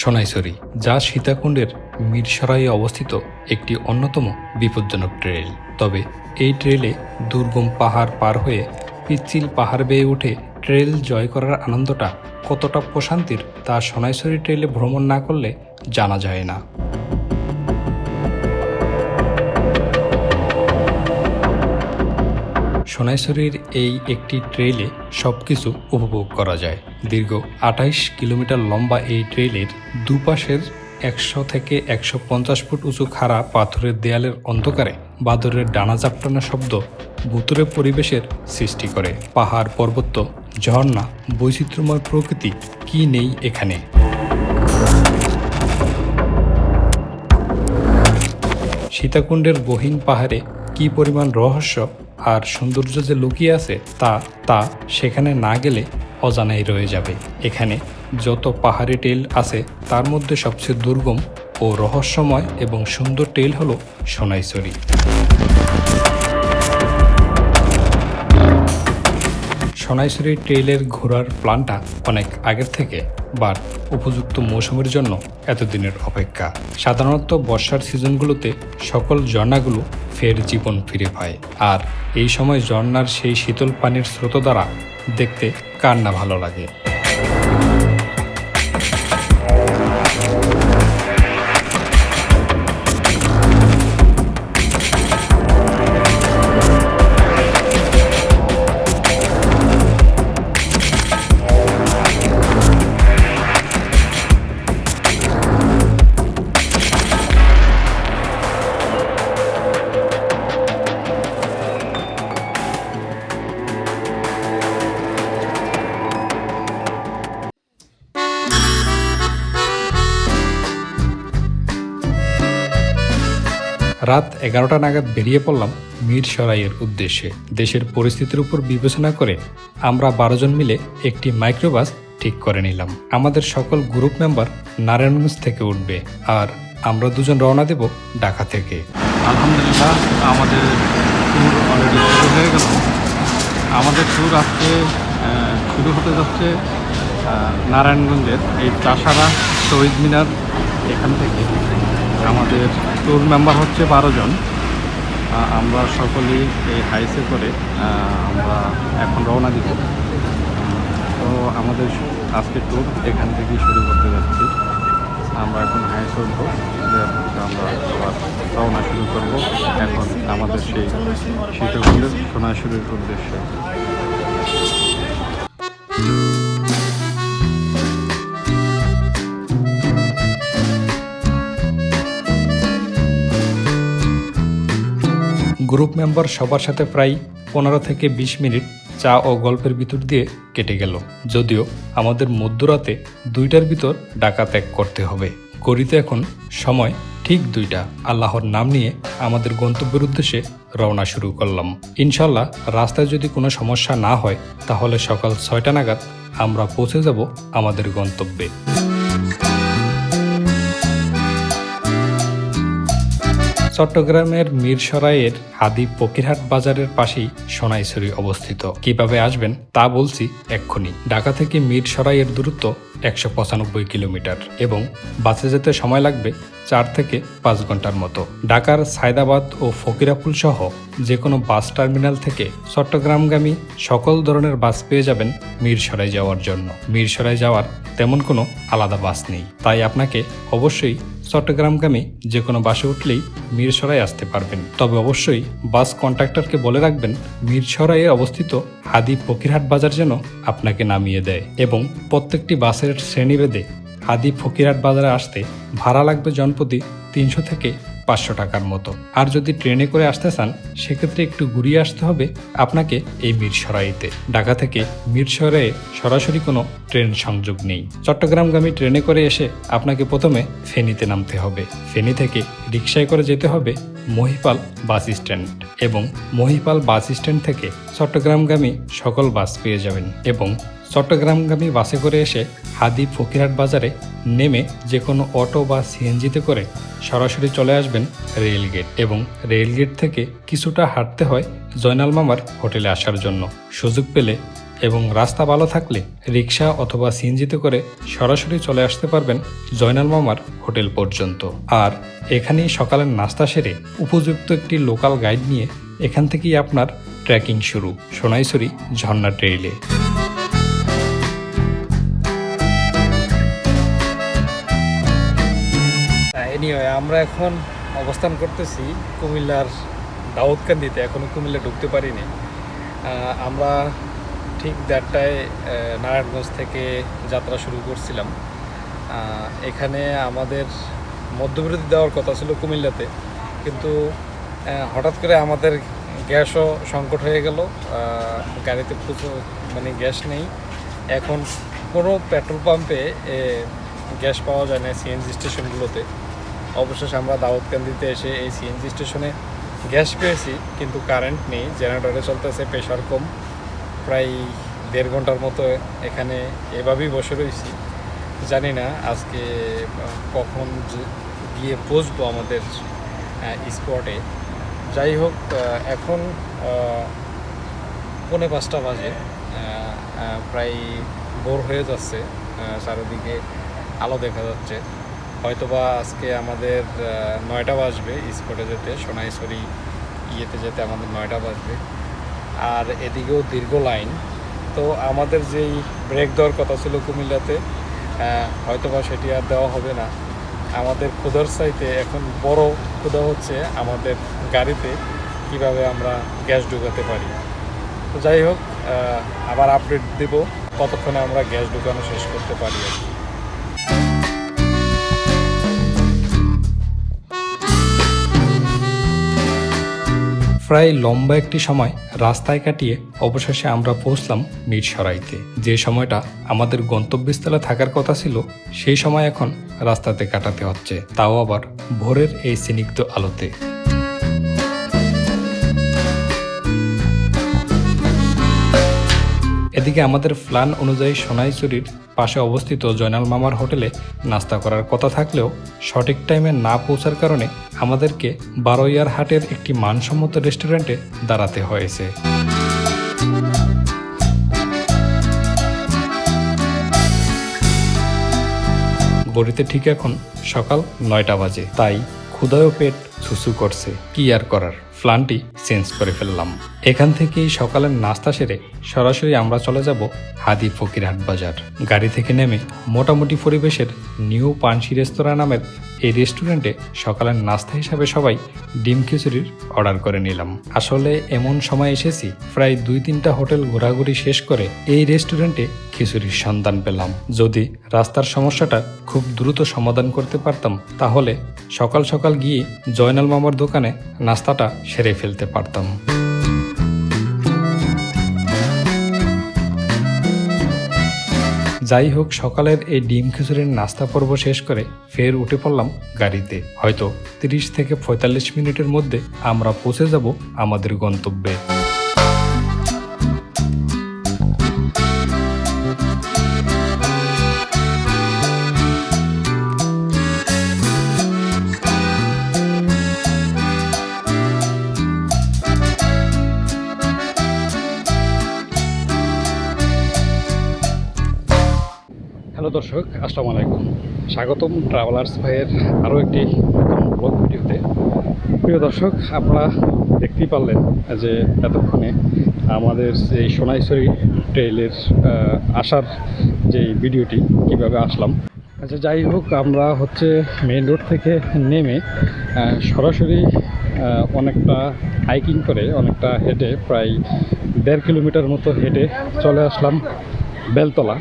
সোনাইছড়ি, যা সীতাকুণ্ডের মিরসরাইয়ে অবস্থিত একটি অন্যতম বিপজ্জনক ট্রেল। তবে এই ট্রেলে দুর্গম পাহাড় পার হয়ে পিচ্ছিল পাহাড় বেয়ে উঠে ট্রেল জয় করার আনন্দটা কতটা প্রশান্তির তা সোনাইছড়ি ট্রেলে ভ্রমণ না করলে জানা যায় না। সোনাইছড়ির এই একটি ট্রেলে সবকিছু উপভোগ করা যায়। দীর্ঘ ২৮ কিলোমিটার লম্বা এই ট্রেলের দুপাশের ১০০ থেকে ১৫০ ফুট উঁচু খাড়া পাথরের দেয়ালের অন্ধকারে বাদরের ডানা ঝাপটানো শব্দ ভুতুরে পরিবেশের সৃষ্টি করে। পাহাড়, পর্বত, ঝর্ণা, বৈচিত্র্যময় প্রকৃতি কি নেই এখানে। সীতাকুণ্ডের গহীন পাহাড়ে কি পরিমাণ রহস্য আর সৌন্দর্য যে লুকিয়ে আছে তা সেখানে না গেলে অজানাই রয়ে যাবে। এখানে যত পাহাড়ি টেল আছে তার মধ্যে সবচেয়ে দুর্গম ও রহস্যময় এবং সুন্দর টেল হলো সোনাইছড়ি। সোনাইছড়ি ট্রেইলের ঘোরার প্ল্যানটা অনেক আগের থেকে, বাট উপযুক্ত মৌসুমের জন্য এতদিনের অপেক্ষা। সাধারণত বর্ষার সিজনগুলোতে সকল ঝর্ণাগুলো ফের জীবন ফিরে পায়, আর এই সময় ঝর্ণার সেই শীতল পানির স্রোত দ্বারা দেখতে কার না ভালো লাগে। রাত ১১টা নাগাদ বেরিয়ে পড়লাম মিরসরাইয়ের উদ্দেশ্যে। দেশের পরিস্থিতির উপর বিবেচনা করে আমরা ১২ জন মিলে একটি মাইক্রোবাস ঠিক করে নিলাম। আমাদের সকল গ্রুপ মেম্বার নারায়ণগঞ্জ থেকে উঠবে, আর আমরা দুজন রওনা দেব ঢাকা থেকে। আলহামদুলিল্লাহ, আমাদের ট্যুর অলরেডি শুরু হয়ে গেল। আমাদের ট্যুর আজকে শুরু হতে যাচ্ছে নারায়ণগঞ্জের এই চাষারা শহীদ মিনার এখান থেকে। আমাদের ট্যুর মেম্বার হচ্ছে ১২ জন। আমরা সকলেই এই হাইসে করে আমরা এখন রওনা দিব। তো আমাদের আজকে ট্যুর এখান থেকেই শুরু করতে যাচ্ছি। আমরা এখন হাইসে উঠবো, আমরা আবার রওনা শুরু করব এখন আমাদের সেই সীতাকুণ্ডের সোনাইছড়ির উদ্দেশ্যে। গ্রুপ মেম্বার সবার সাথে প্রায় ১৫ থেকে ২০ মিনিট চা ও গল্পের ভিতর দিয়ে কেটে গেল। যদিও আমাদের মধ্যরাতে ২টার ভিতর ঢাকা ত্যাগ করতে হবে। ঘড়িতে এখন সময় ঠিক ২টা। আল্লাহর নাম নিয়ে আমাদের গন্তব্যের উদ্দেশ্যে রওনা শুরু করলাম। ইনশাল্লাহ রাস্তায় যদি কোনো সমস্যা না হয় তাহলে সকাল ৬টা নাগাদ আমরা পৌঁছে যাব আমাদের গন্তব্যে। চট্টগ্রামের মিরসরাইয়ের হাদি ফকিরহাট বাজারের পাশেই সোনাইছড়ি অবস্থিত। কিভাবে আসবেন তা বলছি এক্ষুনি। ঢাকা থেকে মিরসরাইয়ের দূরত্ব ১৯৫ কিলোমিটার এবং বাসে যেতে সময় লাগবে ৪ থেকে ৫ ঘন্টার মতো। ঢাকার সায়দাবাদ ও ফকিরাপুল সহ যে কোনো বাস টার্মিনাল থেকে চট্টগ্রামগামী সকল ধরনের বাস পেয়ে যাবেন মিরসরাই যাওয়ার জন্য। মিরসরাই যাওয়ার তেমন কোনো আলাদা বাস নেই, তাই আপনাকে অবশ্যই চট্টগ্রামগামী যে কোনো বাসে উঠলেই মিরসরাই আসতে পারবেন। তবে অবশ্যই বাস কন্ট্রাক্টরকে বলে রাখবেন মিরসরাইয়ে অবস্থিত হাদি ফকিরহাট বাজার যেন আপনাকে নামিয়ে দেয়, এবং প্রত্যেকটি বাসের শ্রেণীভেদে হাদি ফকিরহাট বাজারে আসতে ভাড়া লাগবে জনপ্রতি ৩০০ থেকে ৫০০ টাকার মতো। আর যদি ট্রেনে করে আসতে চান সেক্ষেত্রে একটু ঘুরিয়ে আসতে হবে আপনাকে এই মিরসরাইতে। ঢাকা থেকে মিরসরাইয়ে সরাসরি কোনো ট্রেন সংযোগ নেই। চট্টগ্রামগামী ট্রেনে করে এসে আপনাকে প্রথমে ফেনীতে নামতে হবে। ফেনী থেকে রিকশায় করে যেতে হবে মহিপাল বাস স্ট্যান্ড, এবং মহিপাল বাস স্ট্যান্ড থেকে চট্টগ্রামগামী সকল বাস পেয়ে যাবেন। এবং চট্টগ্রামগামী বাসে করে এসে হাদি ফকিরহাট বাজারে নেমে যে কোনো অটো বা সিএনজিতে করে সরাসরি চলে আসবেন রেলগেট, এবং রেলগেট থেকে কিছুটা হাঁটতে হয় জয়নাল মামার হোটেলে আসার জন্য। সুযোগ পেলে এবং রাস্তা ভালো থাকলে রিক্সা অথবা সিএনজিতে করে সরাসরি চলে আসতে পারবেন জয়নাল মামার হোটেল পর্যন্ত। আর এখানেই সকালের নাস্তা সেরে উপযুক্ত একটি লোকাল গাইড নিয়ে এখান থেকেই আপনার ট্রেকিং শুরু সোনাইছড়ি ঝর্ণা ট্রেইলে। এনিওয়ে, আমরা এখন অবস্থান করতেছি কুমিল্লার দাউদকান্দিতে। এখনও কুমিল্লা ঢুকতে পারিনি। আমরা ঠিক 1:30টায় নারায়ণগঞ্জ থেকে যাত্রা শুরু করছিলাম। এখানে আমাদের মধ্যবিরতি দেওয়ার কথা ছিল কুমিল্লাতে, কিন্তু হঠাৎ করে আমাদের গ্যাসও সংকট হয়ে গেল। গাড়িতে প্রচুর গ্যাস নেই। এখন কোনো পেট্রোল পাম্পে গ্যাস পাওয়া যায় না সিএনজি স্টেশনগুলোতে। অবশেষে আমরা দাউদকান্দিতে এসে এই সিএনজি স্টেশনে গ্যাস পেয়েছি, কিন্তু কারেন্ট নেই। জেনারেটরে চলতেছে, প্রেশার কম। প্রায় 1.5 ঘন্টার মতো এখানে এভাবেই বসে রয়েছি। জানি না আজকে কখন গিয়ে পৌঁছবো আমাদের স্পটে। যাই হোক, এখন 4:45 বাজে। প্রায় ভোর হয়ে যাচ্ছে, চারিদিকে আলো দেখা যাচ্ছে। হয়তোবা আজকে আমাদের 9টা বাজবে স্পটে যেতে, সোনাইছড়ি যেতে আমাদের 9টা বাজবে। আর এদিকেও দীর্ঘ লাইন। তো আমাদের যেই ব্রেক দেওয়ার কথা ছিল কুমিল্লাতে, হয়তোবা সেটি আর দেওয়া হবে না। আমাদের ক্ষুধার চাইতে এখন বড় ক্ষুধা হচ্ছে আমাদের গাড়িতে কিভাবে আমরা গ্যাস ঢুকাতে পারি। তো যাই হোক, আবার আপডেট দেব কতক্ষণে আমরা গ্যাস ঢুকানো শেষ করতে পারি আর কি। প্রায় লম্বা একটি সময় রাস্তায় কাটিয়ে অবশেষে আমরা পৌঁছলাম মিরসরাইতে। যে সময়টা আমাদের গন্তব্যস্থলে থাকার কথা ছিল, সেই সময় এখন রাস্তাতে কাটাতে হচ্ছে, তাও আবার ভোরের এই স্নিগ্ধ আলোতে। এদিকে আমাদের প্ল্যান অনুযায়ী সোনাইছড়ির পাশে অবস্থিত জয়নাল মামার হোটেলে নাস্তা করার কথা থাকলেও সঠিক টাইমে না পৌঁছার কারণে আমাদেরকে বারোইয়ার হাটের একটি মানসম্মত রেস্টুরেন্টে দাঁড়াতে হয়েছে। ঘড়িতে ঠিক এখন সকাল 9টা বাজে, তাই ক্ষুধায় পেট ছুছু করছে। কি আর করার, প্ল্যানটি চেঞ্জ করে ফেললাম। এখান থেকেই সকালের নাস্তা সেরে সরাসরি আমরা চলে যাব হাদি ফকিরহাট বাজার। গাড়ি থেকে নেমে মোটামুটি পরিবেশের নিউ পানসি রেস্তোরাঁ নামের এই রেস্টুরেন্টে সকালের নাস্তা হিসাবে সবাই ডিম খিচুড়ির অর্ডার করে নিলাম। আসলে এমন সময় এসেছি, প্রায় 2-3টা হোটেল ঘোরাঘুরি শেষ করে এই রেস্টুরেন্টে খিচুড়ির সন্ধান পেলাম। যদি রাস্তার সমস্যাটা খুব দ্রুত সমাধান করতে পারতাম, তাহলে সকাল সকাল গিয়ে জয়নাল মামার দোকানে নাস্তাটা সেরে ফেলতে পারতাম। যাই হোক, সকালের এই ডিম খিচুড়ির নাস্তা পর্ব শেষ করে ফের উঠে পড়লাম গাড়িতে। হয়তো 30 থেকে 45 মিনিটের মধ্যে আমরা পৌঁছে যাব আমাদের গন্তব্যে। হ্যালো দর্শক, আসসালামু আলাইকুম। স্বাগতম ট্রাভেলার্স ভাইয়ের আরও একটি নতুন ব্লগ ভিডিওতে। প্রিয় দর্শক, আপনারা দেখতেই পারলেন যে এতক্ষণে আমাদের এই সোনাইছড়ি ট্রেইলের আসার যে ভিডিওটি কিভাবে আসলাম। আচ্ছা, যাই হোক, আমরা মেইন রোড থেকে নেমে সরাসরি অনেকটা হাইকিং করে, অনেকটা হেঁটে, প্রায় 1.5 কিলোমিটার মতো হেঁটে চলে আসলাম বেলতলা।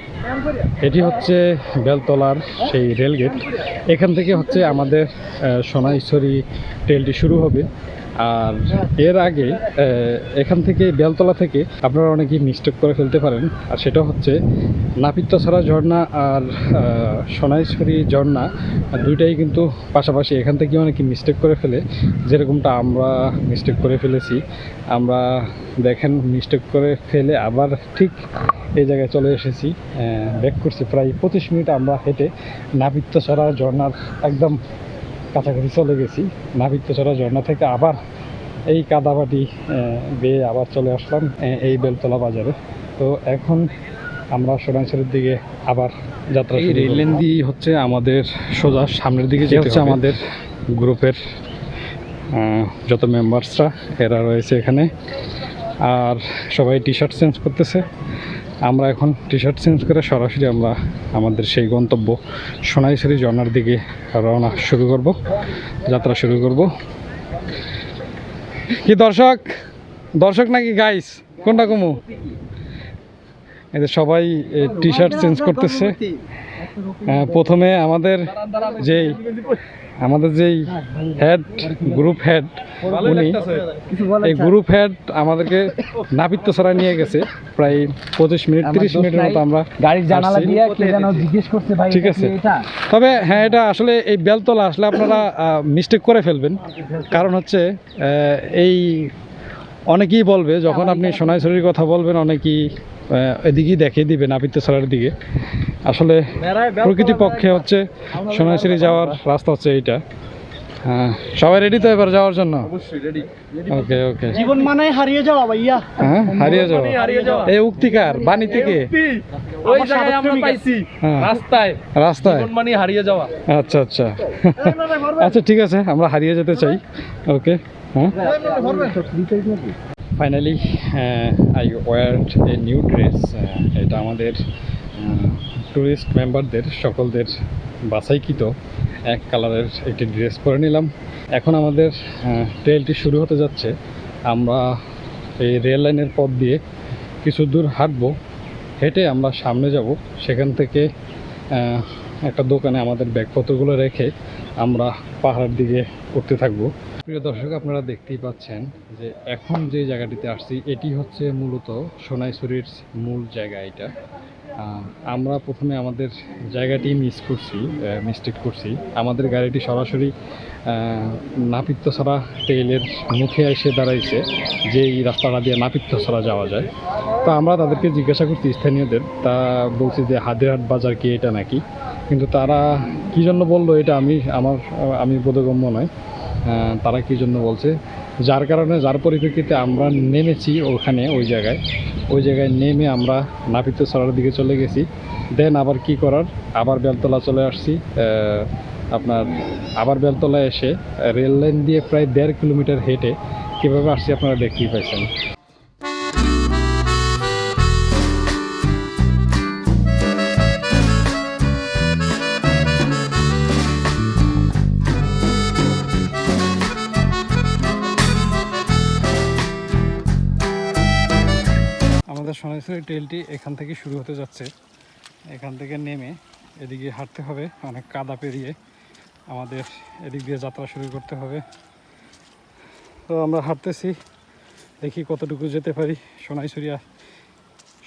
এটি বেলতলার সেই রেলগেট। এখান থেকে আমাদের সোনাইছড়ি ট্রেলটি শুরু হবে। আর এর আগে এখান থেকে বেলতলা থেকে আপনারা অনেকেই মিস্টেক করে ফেলতে পারেন, আর সেটা নাপিতছড়া ঝর্ণা আর সোনাইছড়ি ঝর্ণা দুইটাই কিন্তু পাশাপাশি। এখান থেকে অনেকে মিস্টেক করে ফেলে, যেরকমটা আমরা মিস্টেক করে ফেলেছি। আমরা দেখেন মিস্টেক করে ফেলে আবার ঠিক এই জায়গায় চলে এসেছি। ব্যাক করছি প্রায় 25 মিনিট আমরা হেঁটে নাপিতছড়া ঝর্ণার একদম কাছাকাছি চলে গেছি। নাপিতছড়া ঝর্ণা থেকে আবার এই কাদাবাটি বেয়ে আবার চলে আসলাম এই বেলতলা বাজারে। তো এখন আমরা সোনাইছড়ির দিকে আবার যাত্রা শুরু করব। রেল লাইন দিয়ে হচ্ছে আমাদের সোজা সামনের দিকে যেতে হচ্ছে। আমাদের গ্রুপের যত মেম্বার্সরা এরা রয়েছে এখানে, আর সবাই টি শার্ট চেঞ্জ করতেছে। আমরা এখন টি শার্ট চেঞ্জ করে সরাসরি আমরা আমাদের সেই গন্তব্য সোনাইছড়ি ঝর্ণার দিকে রওনা শুরু করব, যাত্রা শুরু করব। কি দর্শক দর্শক নাকি গাইস, কোনটা কমু? এদের সবাই টি শার্ট চেঞ্জ করতেছে। প্রথমে আমাদের যেই হেড, গ্রুপ হেড, উনি এই গ্রুপ হেড আমাদেরকে নাপিত্যছড়া নিয়ে গেছে প্রায় 25 মিনিট 30 মিনিটের মতো। আমরা গাড়ির জানালা দিয়ে কে যেন জিজ্ঞেস করতে, ভাই ঠিক আছে। তবে হ্যাঁ, এটা আসলে এই বেলতলা আসলে আপনারা মিস্টেক করে ফেলবেন, কারণ হচ্ছে এই অনেকেই বলবে যখন আপনি সোনাইছড়ির কথা বলবেন, অনেকেই এদিকেই দেখিয়ে দিবে নাপিত্যছড়ার দিকে। আসলে প্রকৃতিপক্ষে হচ্ছে সোনাইছড়ি যাওয়ার রাস্তা হচ্ছে এইটা। হ্যাঁ, সবাই রেডি তো এবার যাওয়ার জন্য? অবশ্যই রেডি। ওকে ওকে। জীবন মানে হারিয়ে যাওয়া ভাইয়া। হ্যাঁ, হারিয়ে যাওয়া। এই উক্তিকার বাণী থেকে ওই জায়গায় আমরা পাইছি, রাস্তায় জীবন মানে হারিয়ে যাওয়া। আচ্ছা আচ্ছা আচ্ছা, ঠিক আছে, আমরা হারিয়ে যেতে চাই। ওকে, হ্যাঁ। Finally I wore a new dress. এটা আমাদের ট্যুরিস্ট মেম্বারদের সকলদের বাছাইকৃত এক কালারের একটি ড্রেস পরে নিলাম। এখন আমাদের ট্রেলটি শুরু হতে যাচ্ছে। আমরা এই রেল লাইনের পথ দিয়ে কিছু দূর হাঁটবো, হেঁটে আমরা সামনে যাব। সেখান থেকে একটা দোকানে আমাদের ব্যাগপত্রগুলো রেখে আমরা পাহাড়ের দিকে উঠতে থাকবো। প্রিয় দর্শক, আপনারা দেখতেই পাচ্ছেন যে এখন যে জায়গাটিতে আসছি এটি হচ্ছে মূলত সোনাইছড়ির মূল জায়গা। এটা আমরা প্রথমে আমাদের জায়গাটি মিস্টেক করছি। আমাদের গাড়িটি সরাসরি নাপিত্যছড়া ট্রেলের মুখে এসে দাঁড়াইছে, যে এই রাস্তাটা দিয়ে নাপিত্যছড়া যাওয়া যায়। তো আমরা তাদেরকে জিজ্ঞাসা করছি স্থানীয়দের, তা বলছি যে হাদিরহাট বাজার কি এটা নাকি, কিন্তু তারা কী জন্য বললো এটা আমি বোধগম্য নয়। তারা কী জন্য বলছে, যার পরিপ্রেক্ষিতে আমরা নেমেছি ওই জায়গায় নেমে আমরা নাপিত্যছড়ার দিকে চলে গেছি। দেন আবার কি করার, আবার বেলতলা চলে আসছি। আবার বেলতলা এসে রেল লাইন দিয়ে প্রায় 1.5 কিলোমিটার হেঁটে কীভাবে আসছি আপনারা দেখতেই পাইছেন। আমাদের সোনাইছড়ি ট্রেলটি এখান থেকে শুরু হতে যাচ্ছে। এখান থেকে নেমে এদিকে হাঁটতে হবে, অনেক কাদা পেরিয়ে আমাদের এদিক দিয়ে যাত্রা শুরু করতে হবে। তো আমরা হাঁটতেছি, দেখি কতটুকু যেতে পারি,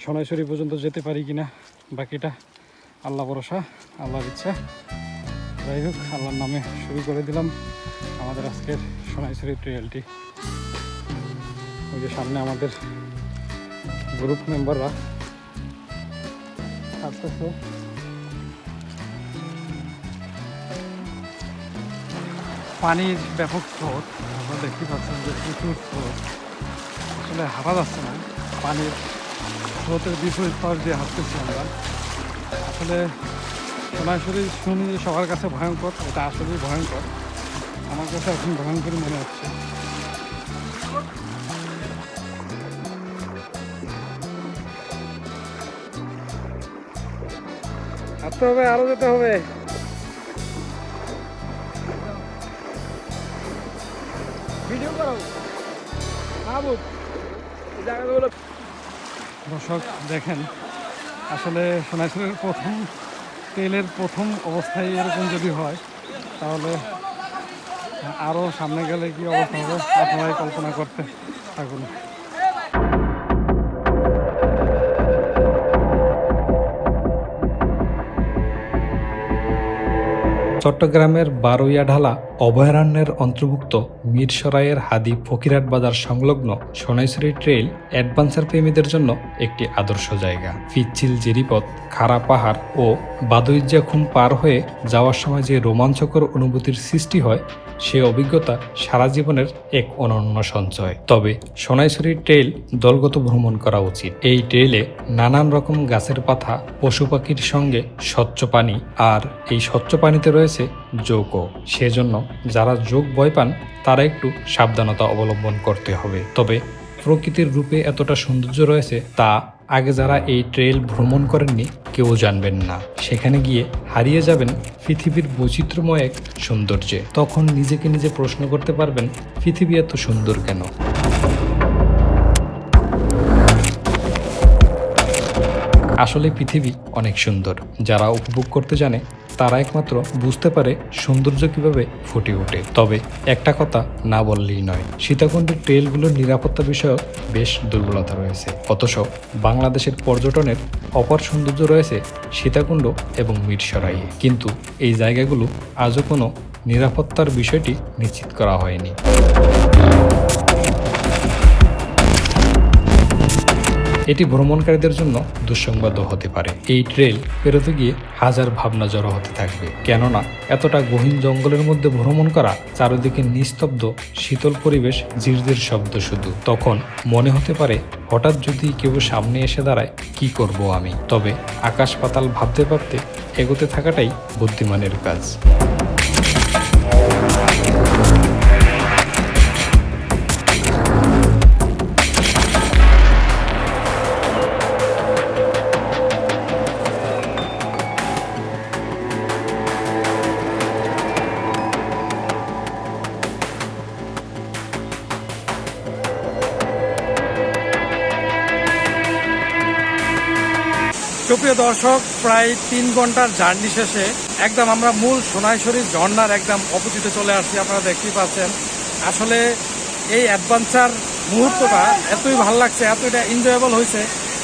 সোনাইছড়ি পর্যন্ত যেতে পারি কিনা। বাকিটা আল্লাহ ভরসা, আল্লাহর ইচ্ছা। যাই হোক, আল্লাহর নামে শুরু করে দিলাম আমাদের আজকের সোনাইছড়ি ট্রেলটি। ওই যে সামনে আমাদের গ্রুপ মেম্বাররা আসতেছে। পানির ব্যাপক স্রোত, আপনারা দেখতে পাচ্ছেন যে প্রচুর স্রোত, আসলে হাঁটা যাচ্ছে না। পানির স্রোতের বিপরীত পাশ দিয়ে হাঁটতেছি আমরা। আসলে সোনাইছড়ি শুনি যে সবার কাছে ভয়ঙ্কর, এটা আসলেই ভয়ঙ্কর। আমার কাছে এখন ভয়ঙ্করই মনে হচ্ছে। হাঁটতে হবে, আরো যেতে হবে। দর্শক দেখেন, আসলে সোনাইছড়ির ট্রেলের প্রথম অবস্থায় এরকম যদি হয়, তাহলে আরও সামনে গেলে কি অবস্থা হবে আপনারাই কল্পনা করতে থাকুন। চট্টগ্রামের বারুইয়া ঢালা অভয়ারণ্যের অন্তর্ভুক্ত মিরসরাইয়ের হাদি ফকিরহাট বাজার সংলগ্ন সোনাইছড়ি ট্রেইল অ্যাডভেঞ্চার প্রেমীদের জন্য একটি আদর্শ জায়গা। পিচ্ছিল জেরিপথ, খাড়া পাহাড় ও বাদুইজ্জা খুম পার হয়ে যাওয়ার সময় যে রোমাঞ্চকর অনুভূতির সৃষ্টি হয়, সে অভিজ্ঞতা সারা জীবনের এক অনন্য সঞ্চয়। তবে সোনাইছড়ি ট্রেইল দলগত ভ্রমণ করা উচিত। এই ট্রেইলে নানান রকম গাছের পাতা, পশু পাখির সঙ্গে স্বচ্ছ পানি, আর এই স্বচ্ছ পানিতে রয়েছে যোগও। সেজন্য যারা যোগ ভয় পান তারা একটু সাবধানতা অবলম্বন করতে হবে। তবে প্রকৃতির রূপে এতটা সৌন্দর্য রয়েছে তা আগে যারা এই ট্রেইল ভ্রমণ করেননি কেউ জানবেন না। সেখানে গিয়ে হারিয়ে যাবেন পৃথিবীর বৈচিত্র্যময় এক সৌন্দর্যে। তখন নিজেকে নিজে প্রশ্ন করতে পারবেন, পৃথিবী এত সুন্দর কেন? আসলে পৃথিবী অনেক সুন্দর। যারা উপভোগ করতে জানে তারা একমাত্র বুঝতে পারে সৌন্দর্য কিভাবে ফুটে ওঠে। তবে একটা কথা না বললেই নয়, সীতাকুণ্ডের ট্রেইলগুলোর নিরাপত্তা বিষয়েও বেশ দুর্বলতা রয়েছে। অথচ বাংলাদেশের পর্যটনের অপার সৌন্দর্য রয়েছে সীতাকুণ্ড এবং মিরসরাইয়ে, কিন্তু এই জায়গাগুলো আজও কোনো নিরাপত্তার বিষয়টি নিশ্চিত করা হয়নি। এটি ভ্রমণকারীদের জন্য দুঃসংবাদও হতে পারে। এই ট্রেল পেরোতে গিয়ে হাজার ভাবনা জড়ো হতে থাকবে, কেননা এতটা গহীন জঙ্গলের মধ্যে ভ্রমণ করা, চারিদিকে নিস্তব্ধ শীতল পরিবেশ, ঝিরঝির শব্দ শুধু। তখন মনে হতে পারে হঠাৎ যদি কেউ সামনে এসে দাঁড়ায়, কি করব আমি? তবে আকাশ পাতাল ভাবতে ভাবতে এগোতে থাকাটাই বুদ্ধিমানের কাজ। সুপ্রিয় দর্শক, প্রায় 3 ঘন্টার জার্নি শেষে একদম আমরা মূল সোনাইছড়ি ঝর্ণার একদম অপোজিটে চলে আসছি। আপনারা দেখতেই পাচ্ছেন, আসলে এই অ্যাডভেঞ্চার মুহূর্তটা এতই ভালো লাগছে, এতটা এনজয়েবল হয়েছে,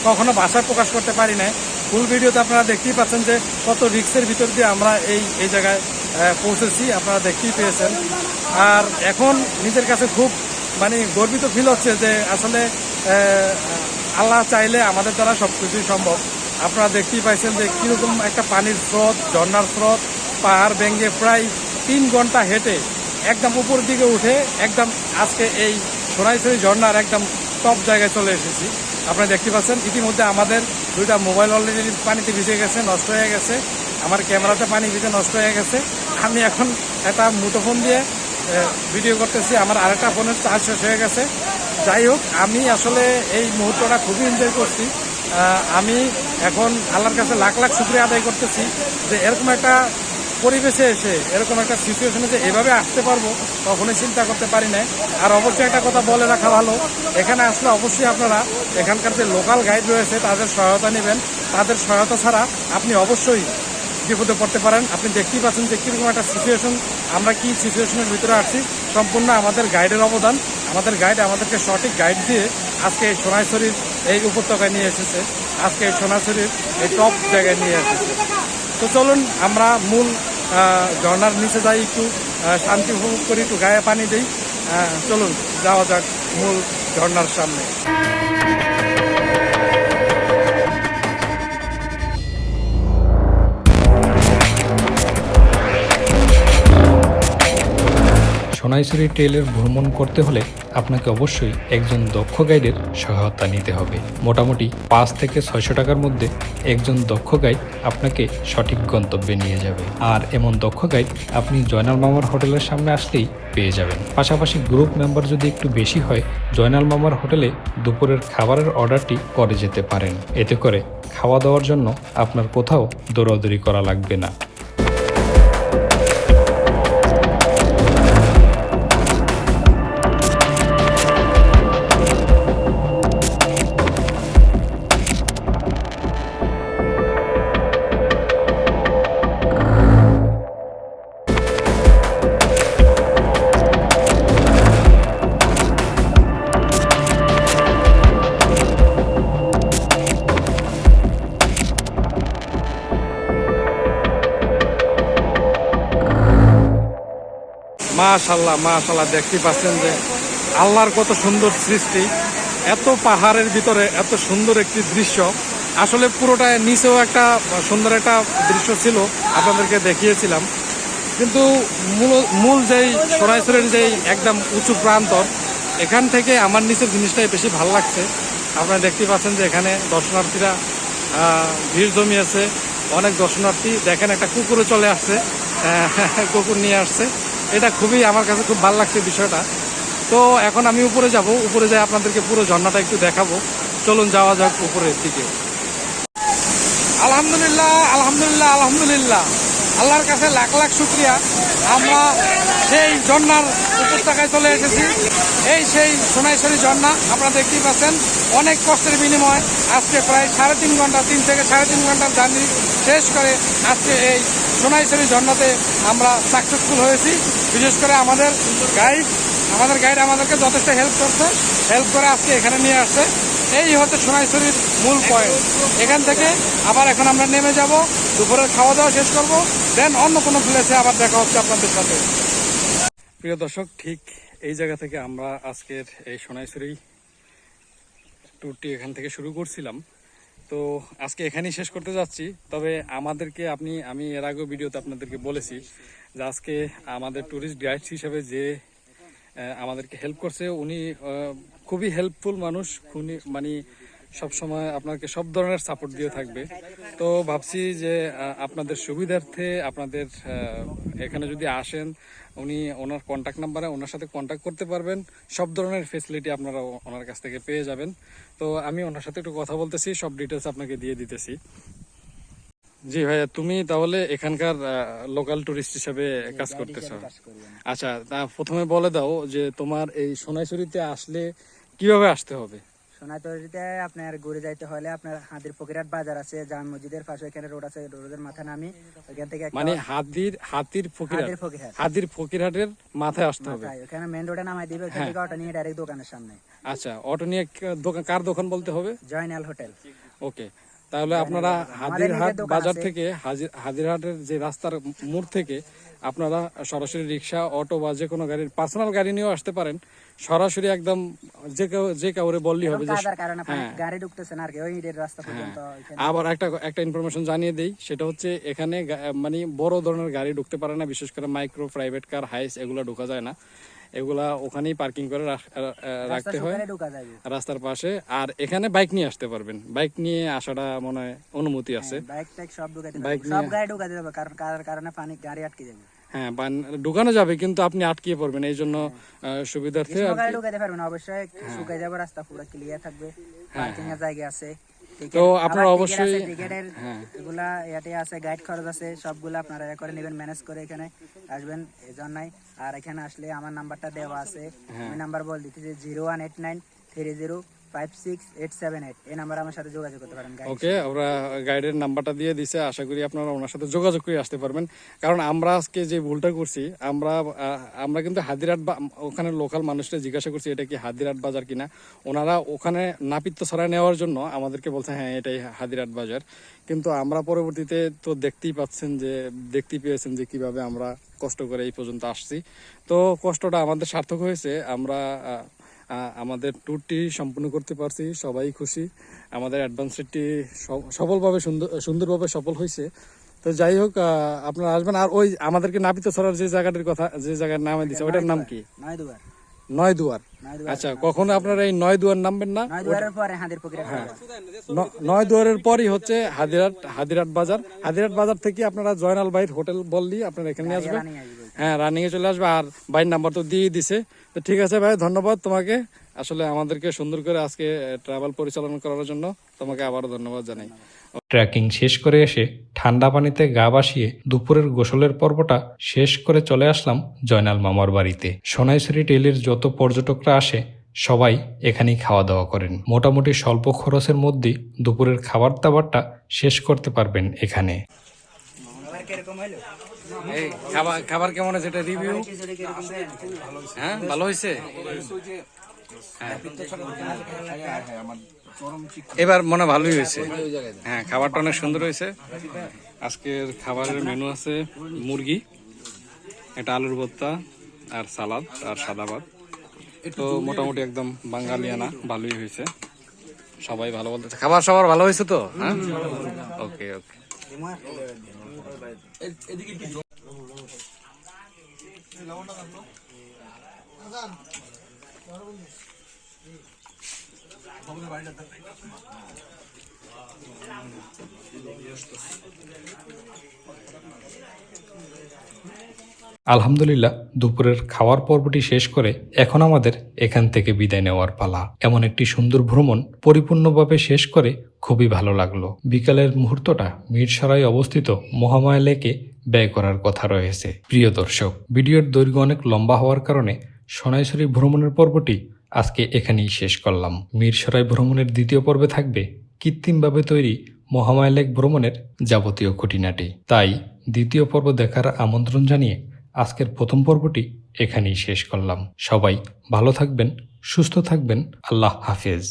কখনো ভাষায় প্রকাশ করতে পারি না। ফুল ভিডিওতে আপনারা দেখতেই পাচ্ছেন যে কত রিস্কের ভিতর দিয়ে আমরা এই জায়গায় পৌঁছেছি, আপনারা দেখতেই পেয়েছেন। আর এখন নিজের কাছে খুব গর্বিত ফিল হচ্ছে যে আসলে আল্লাহ চাইলে আমাদের দ্বারা সব কিছুই সম্ভব। আপনারা দেখতেই পাইছেন যে কীরকম একটা পানির স্রোত, ঝর্ণার স্রোত, পাহাড় ভেঙে প্রায় 3 ঘন্টা হেঁটে একদম উপরের দিকে উঠে একদম আজকে এই সোনাইছড়ি ঝর্ণার একদম টপ জায়গায় চলে এসেছি। আপনারা দেখতে পাচ্ছেন ইতিমধ্যে আমাদের 2টা মোবাইল অলরেডি পানিতে ভিজে গেছে, নষ্ট হয়ে গেছে। আমার ক্যামেরাতে পানি ভিজে নষ্ট হয়ে গেছে। আমি এখন একটা মুঠোফোন দিয়ে ভিডিও করতেছি, আমার আরেকটা ফোনের চার্জ শেষ হয়ে গেছে। যাই হোক, আমি আসলে এই মুহূর্তটা খুবই এনজয় করছি। আমি এখন আল্লাহর কাছে লাখ লাখ শুকরিয়া আদায় করতেছি যে এরকম একটা পরিবেশে এসে, এরকম একটা সিচুয়েশনে যে এভাবে আসতে পারবো কখনোই চিন্তা করতে পারি না। আর অবশ্যই একটা কথা বলে রাখা ভালো, এখানে আসলে অবশ্যই আপনারা এখানকার যে লোকাল গাইড রয়েছে তাদের সহায়তা নেবেন। তাদের সহায়তা ছাড়া আপনি অবশ্যই বিপদে পড়তে পারেন। আপনি দেখতেই পাচ্ছেন যে কীরকম একটা সিচুয়েশন, আমরা কি সিচুয়েশনের ভিতরে আসছি, সম্পূর্ণ আমাদের গাইডের অবদান। আমাদের গাইড আমাদেরকে সঠিক গাইড দিয়ে আজকে এই সোনাইছড়ির এই উপত্যকায় নিয়ে এসেছে, আজকে এই সোনাইছড়ির এই টপ জায়গায় নিয়ে এসেছে। তো চলুন আমরা মূল ঝর্ণার নিচে যাই, একটু শান্তি উপভোগ করি, একটু গায়ে পানি দিই। চলুন যাওয়া যাক মূল ঝর্ণার সামনে। সোনাইছড়ি ট্রেইলের ভ্রমণ করতে হলে আপনাকে অবশ্যই একজন দক্ষ গাইডের সহায়তা নিতে হবে। মোটামুটি 5 থেকে 600 টাকার মধ্যে একজন দক্ষ গাইড আপনাকে সঠিক গন্তব্যে নিয়ে যাবে। আর এমন দক্ষ গাইড আপনি জয়নাল মামার হোটেলের সামনে আসলেই পেয়ে যাবেন। পাশাপাশি গ্রুপ মেম্বার যদি একটু বেশি হয়, জয়নাল মামার হোটেলে দুপুরের খাবারের অর্ডারটি করে যেতে পারেন। এতে করে খাওয়া দাওয়ার জন্য আপনার কোথাও দৌড়াদৌড়ি করা লাগবে না। মাশাল্লাহ মাশাল্লাহ, দেখতে পাচ্ছেন যে আল্লাহর কত সুন্দর সৃষ্টি। এত পাহাড়ের ভিতরে এত সুন্দর একটি দৃশ্য, আসলে পুরোটা নিচেও একটা সুন্দর একটা দৃশ্য ছিল, আপনাদেরকে দেখিয়েছিলাম। কিন্তু মূল যেই সোনাইছড়ির যেই একদম উঁচু প্রান্তর, এখান থেকে আমার নিচের জিনিসটাই বেশি ভালো লাগছে। আপনারা দেখতে পাচ্ছেন যে এখানে দর্শনার্থীরা ভিড় জমিয়েছে, অনেক দর্শনার্থী। দেখেন একটা কুকুরও চলে আসছে, কুকুর নিয়ে আসছে। এটা খুবই আমার কাছে খুব ভালো লাগছে বিষয়টা। তো এখন আমি উপরে যাব, উপরে যাই আপনাদেরকে পুরো ঝর্ণাটা একটু দেখাবো। চলুন যাওয়া যাক উপরের দিকে। আলহামদুলিল্লাহ আলহামদুলিল্লাহ আলহামদুলিল্লাহ, আল্লাহর কাছে লাখ লাখ শুকরিয়া। আমরা সেই ঝর্ণার উপত্যকায় চলে এসেছি। এই সেই সোনাইছড়ি ঝর্ণা, আপনারা দেখতেই পাচ্ছেন। অনেক কষ্টের বিনিময় আজকে প্রায় 3.5 ঘন্টা, 3 থেকে 3.5 ঘন্টার জার্নি শেষ করে আজকে এই সোনাইছড়ি ঝর্ণাতে আমরা সাকসেসফুল হয়েছি। বিশেষ করে আমাদের গাইড আমাদেরকে যথেষ্ট হেল্প করে আজকে এখানে নিয়ে আসছে। এই হচ্ছে সোনাইছড়ির মূল পয়েন্ট। এখান থেকে আবার এখন আমরা নেমে যাব, দুপুরের খাওয়া দাওয়া শেষ করব, দেন অন্য কোনো প্লেসে আবার দেখা হচ্ছে আপনাদের সাথে। প্রিয় দর্শক, ঠিক এই জায়গা থেকে আমরা আজকের এই সোনাইছড়ি ট্যুরটি এখান থেকে শুরু করছিলাম। তো আজকে এখানেই শেষ করতে যাচ্ছি। তবে আমি এর আগেও ভিডিওতে আপনাদেরকে বলেছি যে আজকে আমাদের ট্যুরিস্ট গাইড হিসেবে যে আমাদেরকে হেল্প করছে, উনি খুবই হেল্পফুল মানুষ। উনি মানে সবসময় আপনাকে সব ধরনের সাপোর্ট দিয়ে থাকবে। তো ভাবছি যে আপনাদের সুবিধার্থে আপনাদের এখানে যদি আসেন, উনি ওনার কন্ট্যাক্ট নাম্বারে ওনার সাথে কন্ট্যাক্ট করতে পারবেন। সব ধরনের ফেসিলিটি আপনারা ওনার কাছ থেকে পেয়ে যাবেন। তো আমি ওনার সাথে একটু কথা বলতেছি, সব ডিটেলস আপনাকে দিয়ে দিতেছি। জি ভাইয়া, তুমি তাহলে এখানকার লোকাল টুরিস্ট হিসেবে কাজ করতেছো? আচ্ছা, তা প্রথমে বলে দাও যে তোমার এই সোনাইছড়িতে আসলে কিভাবে আসতে হবে? সোনাইছড়িতে আপনার ঘুরে যাইতে হলে আপনার হাতির পকিরহাট বাজার আছে, জামে মসজিদের পাশে এখানে রোড আছে, রোডের মাথায় নামি ওইখান থেকে মানে হাতির ফকিরহাটের মাথায় আসতে হবে। ওখানে মেন রোডে নামাই দিবে, ওখান থেকে অটো নিয়ে ডাইরেক্ট দোকানের সামনে। আচ্ছা, অটো নিয়ে কার দোকান বলতে হবে? জয়নাল হোটেল। ওকে, তাহলে আপনারা হাতিরহাট বাজার থেকে হাতিরহাটের যে রাস্তার মোড় থেকে আপনারা সরাসরি রিক্সা, অটো বা যে কোনো গাড়ির পার্সোনাল গাড়ি নিয়েও আসতে পারেন। সরাসরি একদম যে কাউরে বললেই হবে যে গাড়ি ঢুকতেছে না আর কি ওই রাস্তা পর্যন্ত। আবার একটা ইনফরমেশন জানিয়ে দেই, সেটা হচ্ছে এখানে মানে বড় ধরনের গাড়ি ঢুকতে পারে না, বিশেষ করে মাইক্রো, প্রাইভেট কার, হাইস এগুলো ঢোকা যায় না। এগুলা ওখানেই পার্কিং করে রাখতে হয় রাস্তার পাশে। আর এখানে বাইক নিয়ে আসতে পারবেন, বাইক নিয়ে আসাটা মনে হয় অনুমতি আছে। হ্যাঁ, ঢুকানো যাবে, কিন্তু আপনি আটকিয়ে পড়বেন, এই জন্য সুবিধার্থে অবশ্যই শুকায় যাবে, রাস্তা পুরো ক্লিয়ার থাকবে, পার্কিং এর জায়গা আছে। তো আপনারা অবশ্যই এগুলা ইয়াতে আছে, গাইড খরচ আছে, সবগুলো আপনারা করে নেবেন, ম্যানেজ করে এখানে আসবেন। এজন্য আর এখানে আসলে আমার নাম্বারটা দেওয়া আছে, ওই নাম্বার বল দিতেছি 018930567878। এই নাম্বারে আমার সাথে যোগাযোগ করতে পারেন। ওকে, আমরা গাইডের নাম্বারটা দিয়ে দিছে, আশা করি আপনারা ওনার সাথে যোগাযোগ করে আসতে পারবেন। কারণ আমরা আজকে যে ভুলটা করছি, আমরা কিন্তু হাতিরহাট ওখানে লোকাল মানুষরা জিজ্ঞাসা করছি এটা কি হাতিরহাট বাজার কিনা। ওনারা ওখানে নাপিত ছড়ায় নেওয়ার জন্য আমাদেরকে বলছে হ্যাঁ এটাই হাতিরহাট বাজার। কিন্তু আমরা পরবর্তীতে তো দেখতেই পেয়েছেন যে কিভাবে আমরা কষ্ট করে এই পর্যন্ত আসছি। তো কষ্টটা আমাদের সার্থক হয়েছে, আমরা আমাদের ট্যুরটি সম্পূর্ণ করতে পারছি, সবাই খুশি। আমাদের অ্যাডভেঞ্চারটি সুন্দরভাবে সফল হয়েছে। তো যাই হোক, আপনারা আসবেন। আর ওই আমাদেরকে নাপিত ছড়ার যে জায়গার নামে দিচ্ছে, ওইটার নাম কি? নয়দুয়ার। আচ্ছা, কখনো আপনারা এই নয়দুয়ার নামবেন না, নয়দুয়ারের পরই হচ্ছে হাতিরহাট বাজার। হাতিরহাট বাজার থেকে আপনারা জয়নাল ভাইয়ের হোটেল বললেই আপনারা এখানে নিয়ে আসবেন। হ্যাঁ, রানিং এ চলে আসবে। আর ভাইয়ের নাম্বার তো দিয়ে দিছে। তো ঠিক আছে ভাই, ধন্যবাদ তোমাকে। আসলে আমাদেরকে সুন্দর করে আজকে ট্রাভেল পরিচালনা করার জন্য তোমাকে আবারও ধন্যবাদ জানাই। ট্রেকিং শেষ করে এসে ঠান্ডা পানিতে গা ভাসিয়ে দুপুরের গোসলের পর্বটা শেষ করে চলে আসলাম জয়নাল মামার বাড়িতে। সোনাইছড়ি টেলের যত পর্যটকরা আসে সবাই এখানেই খাওয়া দাওয়া করেন। মোটামুটি স্বল্প খরচের মধ্যেই দুপুরের খাবার দাবারটা শেষ করতে পারবেন এখানে। খাবার কেমন আছে এটা রিভিউ? হ্যাঁ, ভালো হয়েছে। এবার মনে ভালোই হয়েছে। হ্যাঁ, খাবারটা অনেক সুন্দর হয়েছে। আজকের খাবারের মেনু আছে মুরগি, একটা আলুর ভর্তা, আর সালাদ আর সাদা ভাত। তো মোটামুটি একদম বাঙালিয়ানা ভালোই হয়েছে, সবাই ভালো বলতেছে। খাবার সবার ভালো হয়েছে তো? হ্যাঁ, ওকে ওকে। আলহামদুলিল্লাহ দুপুরের খাওয়ার পর্বটি শেষ করে এখন আমাদের এখান থেকে বিদায় নেওয়ার পালা। এমন একটি সুন্দর ভ্রমণ পরিপূর্ণভাবে শেষ করে খুবই ভালো লাগলো। বিকালের মুহূর্তটা মিরসরাই অবস্থিত মহামায়া লেকে ব্যয় করার কথা রয়েছে। প্রিয় দর্শক, ভিডিওর দৈর্ঘ্য অনেক লম্বা হওয়ার কারণে সোনাইছড়ি ভ্রমণের পর্বটি আজকে এখানেই শেষ করলাম। মিরসরাই ভ্রমণের দ্বিতীয় পর্বে থাকবে কৃত্রিমভাবে তৈরি মহামায়া লেক ভ্রমণের যাবতীয় খুঁটিনাটি। তাই দ্বিতীয় পর্ব দেখার আমন্ত্রণ জানিয়ে আজকের প্রথম পর্বটি এখানেই শেষ করলাম। সবাই ভালো থাকবেন, সুস্থ থাকবেন। আল্লাহ হাফেজ।